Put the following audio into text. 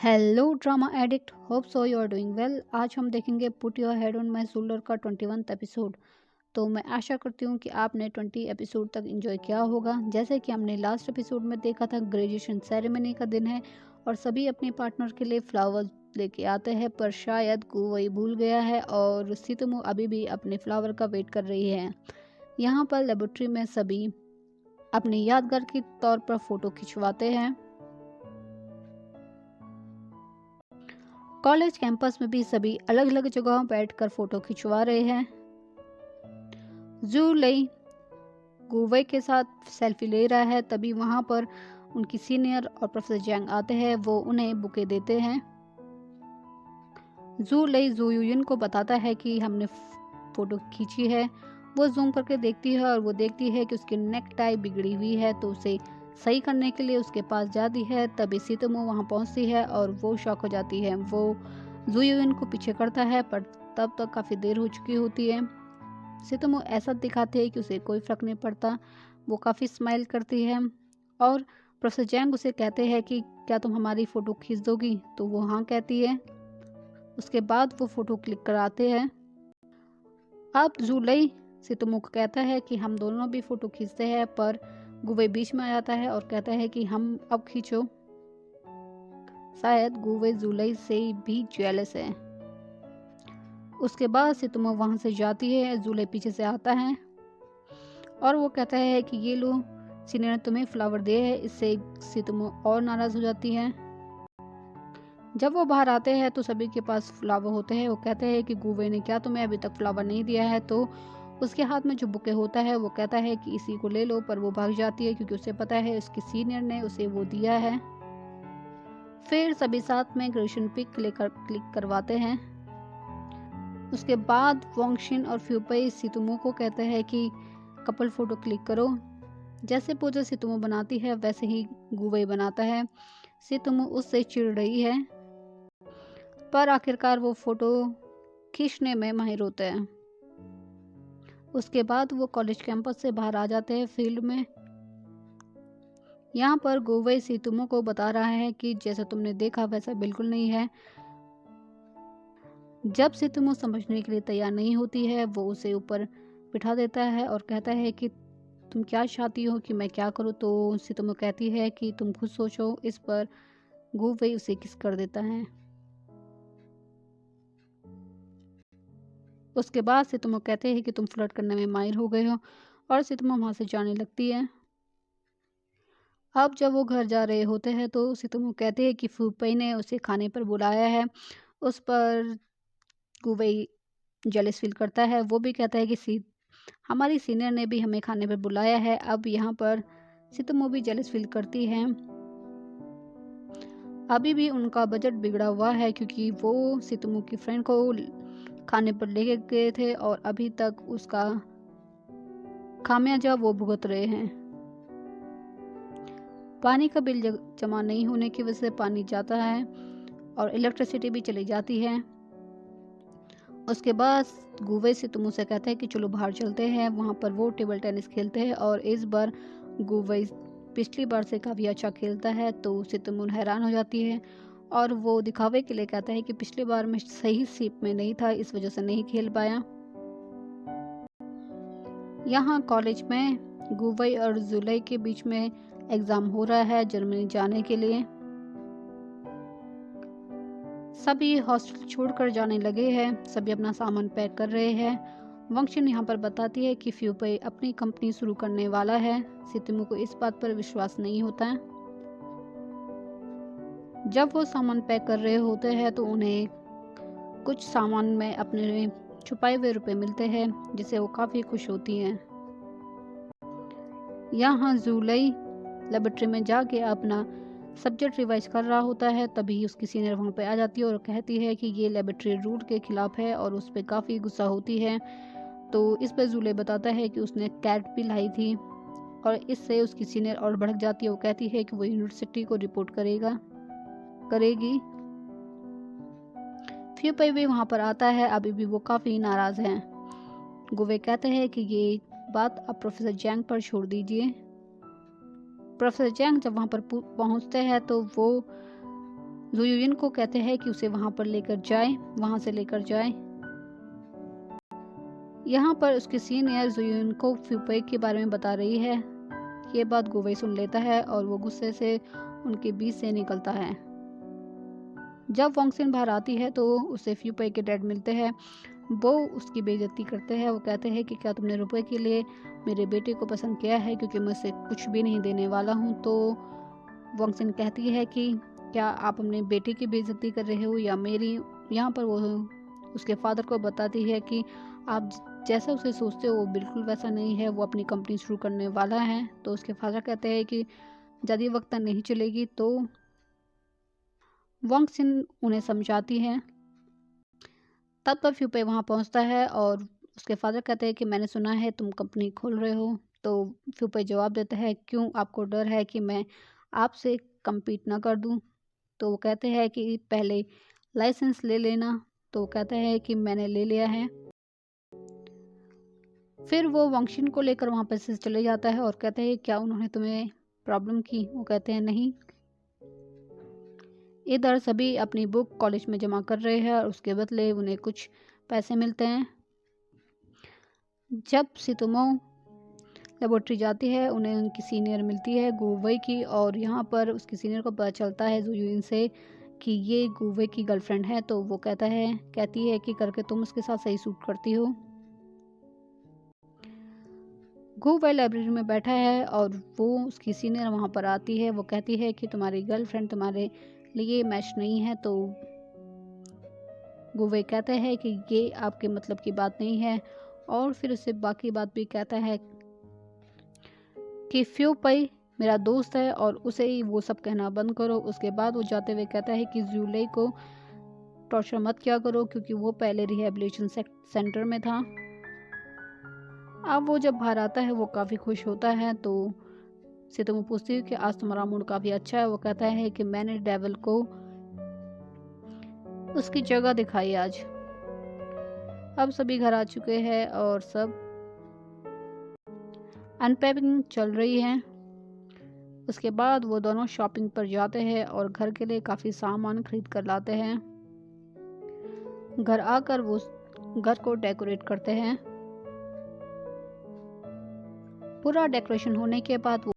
Hello drama addict, hope so you are doing well. आज हम देखेंगे put your head on my shoulder का 21 episode. तो मैं आशा करती हूँ कि आपने 20 एपिसोड तक एंजॉय किया होगा। जैसे कि हमने लास्ट एपिसोड में देखा था, ग्रेजुएशन सेरेमनी का दिन है और सभी अपने पार्टनर के लिए फ्लावर्स लेके आते हैं, पर शायद वही भूल गया है और सितुमो अभी भी अपने फ्लावर का वेट कर रही है। यहाँ पर लेबोरेटरी में सभी अपनी यादगार के तौर पर फोटो खिंचवाते हैं। कॉलेज कैंपस में भी सभी अलग अलग जगहों बैठकर फोटो खिंचवा रहे हैं। जू लई गुवे के साथ सेल्फी ले रहा है, तभी वहां पर उनकी सीनियर और प्रोफेसर जैंग आते हैं। वो उन्हें बुके देते हैं। जू लई जू यूयन को बताता है कि हमने फोटो खींची है। वो जूम करके देखती है और वो देखती है कि उसकी नेक टाई बिगड़ी हुई है, तो उसे सही करने के लिए उसके पास जाती है। तभी सितोमो वहां पहुंचती है और वो शॉक हो जाती है। वो जू यूयन को पीछे करता है, पर तब तक काफ़ी देर हो चुकी होती है। सितोमो ऐसा दिखाती है कि उसे कोई फर्क नहीं पड़ता। वो काफ़ी स्माइल करती है और प्रोफेसर जैंग उसे कहते हैं कि क्या तुम हमारी फ़ोटो खींच दोगी, तो वो हाँ कहती है। उसके बाद वो फ़ोटो क्लिक कराते हैं। अब जूलई सितोमो को कहता है कि हम दोनों भी फ़ोटो खींचते हैं, पर गुवे बीच में आ जाता है और कहता है कि हम अब खींचो। शायद गुवे जूलई से भी जेलस है। उसके बाद सितोमो वहां से जाती है। जूलई पीछे से आता है और वो कहता है कि ये लो, सीनियर ने तुम्हें फ्लावर दिए है। इससे सितोमो और नाराज हो जाती है। जब वो बाहर आते हैं तो सभी के पास फ्लावर होते हैं। वो कहते हैं कि गुवे ने क्या तुम्हें अभी तक फ्लावर नहीं दिया है, तो उसके हाथ में जो बुके होता है वो कहता है कि इसी को ले लो, पर वो भाग जाती है क्योंकि उसे पता है उसकी सीनियर ने उसे वो दिया है। फिर सभी साथ में ग्रेजुएशन पिक क्लिक करवाते हैं। उसके बाद वोंगशिन और फ्यूपई सितुमो को कहते हैं कि कपल फोटो क्लिक करो। जैसे पूजा सितुमो बनाती है वैसे ही गुवे बनाता है। सितुमो उससे चिढ़ रही है, पर आखिरकार वो फोटो खींचने में माहिर होते हैं। उसके बाद वो कॉलेज कैंपस से बाहर आ जाते हैं फील्ड में। यहाँ पर गुवे सितुमो को बता रहा है कि जैसा तुमने देखा वैसा बिल्कुल नहीं है। जब सितुमो समझने के लिए तैयार नहीं होती है, वो उसे ऊपर बिठा देता है और कहता है कि तुम क्या चाहती हो कि मैं क्या करूँ। तो सितुमो कहती है कि तुम खुद सोचो। इस पर गुवे उसे किस कर देता है। उसके बाद सितुमो कहते हैं कि तुम फ्लर्ट करने में माहिर हो गए हो, और सितुमो वहां से जाने लगती है। अब जब वो घर जा रहे होते हैं तो सितुमो कहते हैं कि फूपई ने उसे खाने पर बुलाया है। उस पर गुवे जेलस फील करता है। वो भी कहता है कि हमारी सीनियर ने भी हमें खाने पर बुलाया है। अब यहाँ पर सितुमो भी जेलस फील करती है। अभी भी उनका बजट बिगड़ा हुआ है क्योंकि वो सितुमो की फ्रेंड को खाने पर लेके गए थे और अभी तक उसका खामियाजा वो भुगत रहे हैं। पानी का बिल जमा नहीं होने की वजह से पानी जाता है और इलेक्ट्रिसिटी भी चली जाती है। उसके बाद गुवे सितुमो से कहते हैं कि चलो बाहर चलते हैं। वहाँ पर वो टेबल टेनिस खेलते हैं और इस बार गुवे पिछली बार से काफ़ी अच्छा खेलता है, तो सितुमो हैरान हो जाती है और वो दिखावे के लिए कहता है कि पिछली बार मैं सही सीप में नहीं था, इस वजह से नहीं खेल पाया। यहाँ कॉलेज में गुवे और जुलाई के बीच में एग्ज़ाम हो रहा है जर्मनी जाने के लिए। सभी हॉस्टल छोड़कर जाने लगे हैं। सभी अपना सामान पैक कर रहे हैं। वंगशिन यहाँ पर बताती है कि फ्यूपई अपनी कंपनी शुरू करने वाला है। सितुमो को इस बात पर विश्वास नहीं होता है। जब वो सामान पैक कर रहे होते हैं तो उन्हें कुछ सामान में अपने छुपाए हुए रुपए मिलते हैं, जिससे वो काफ़ी खुश होती हैं। यहाँ जूलई लेबोरेटरी में जाके अपना सब्जेक्ट रिवाइज कर रहा होता है, तभी उसकी सीनियर वहाँ पे आ जाती है और कहती है कि ये लेबोरेटरी रूल के खिलाफ है और उस पर काफ़ी गुस्सा होती है। तो इस पर जूले बताता है कि उसने कैट भी लाई थी और इससे उसकी सीनियर और भड़क जाती है। वो कहती है कि वो यूनिवर्सिटी को रिपोर्ट करेगी। फ्यूपई भी वहाँ पर आता है। अभी भी वो काफ़ी नाराज़ हैं। गुवे कहते हैं कि ये बात आप प्रोफेसर जैंग पर छोड़ दीजिए। प्रोफेसर जैंग जब वहाँ पर पहुँचते हैं तो वो जुयुइन को कहते हैं कि उसे वहाँ से लेकर जाए। यहाँ पर उसके सीनियर जुयुइन को फ्यूपे के बारे में बता रही है। ये बात गुवई सुन लेता है और वो गुस्से से उनके बीच से निकलता है। जब वांगसिन बाहर आती है तो उसे फ्यूपे के डैड मिलते हैं। वो उसकी बेइज्जती करते हैं। वो कहते हैं कि क्या तुमने रुपए के लिए मेरे बेटे को पसंद किया है, क्योंकि मैं उसे कुछ भी नहीं देने वाला हूँ। तो वांगसिन कहती है कि क्या आप अपने बेटे की बेइज्जती कर रहे हो या मेरी। यहाँ पर वो उसके फादर को बताती है कि आप जैसा उसे सोचते हो वो बिल्कुल वैसा नहीं है, वो अपनी कंपनी शुरू करने वाला है। तो उसके फादर कहते हैं कि ज़्यादा वक्त नहीं चलेगी। तो वांगसिन उन्हें समझाती है। तब तक फ्यूपे वहाँ पहुँचता है और उसके फादर कहते हैं कि मैंने सुना है तुम कंपनी खोल रहे हो। तो फ्यूपे जवाब देता है, क्यों, आपको डर है कि मैं आपसे कम्पीट ना कर दूं। तो वो कहते हैं कि पहले लाइसेंस ले लेना। तो वो कहता है कि मैंने ले लिया है। फिर वो वांगशिन को लेकर वहाँ पर से चले जाता है और कहते हैं क्या उन्होंने तुम्हें प्रॉब्लम की। वो कहते हैं नहीं। इधर सभी अपनी बुक कॉलेज में जमा कर रहे हैं और उसके बदले उन्हें कुछ पैसे मिलते हैं। जब सितुमो लेबोरेटरी जाती है उन्हें उनकी सीनियर मिलती है गुवई की, और यहाँ पर उसकी सीनियर को पता चलता है जुयुइन से कि ये गुवई की गर्लफ्रेंड है। तो वो कहती है कि करके तुम उसके साथ सही सूट करती हो। गुवई लाइब्रेरी में बैठा है और वो उसकी सीनियर वहाँ पर आती है। वो कहती है कि तुम्हारी गर्लफ्रेंड तुम्हारे लिए मैच नहीं है। तो गुवई कहते हैं कि ये आपके मतलब की बात नहीं है, और फिर उससे बाकी बात भी कहता है कि फ्यूपई मेरा दोस्त है और उसे ही वो सब कहना बंद करो। उसके बाद वो जाते हुए कहता है कि जूले को टॉर्चर मत किया करो, क्योंकि वो पहले रिहेबिलिटेशन सेंटर में था। अब वो जब बाहर आता है वो काफ़ी खुश होता है। तो सितुमो पूछती है कि आज तुम्हारा मूड काफ़ी अच्छा है। वो कहता है कि मैंने डेविल को उसकी जगह दिखाई आज। अब सभी घर आ चुके हैं और सब अनपैकिंग चल रही है। उसके बाद वो दोनों शॉपिंग पर जाते हैं और घर के लिए काफ़ी सामान खरीद कर लाते हैं। घर आकर वो घर को डेकोरेट करते हैं। पूरा डेकोरेशन होने के बाद वो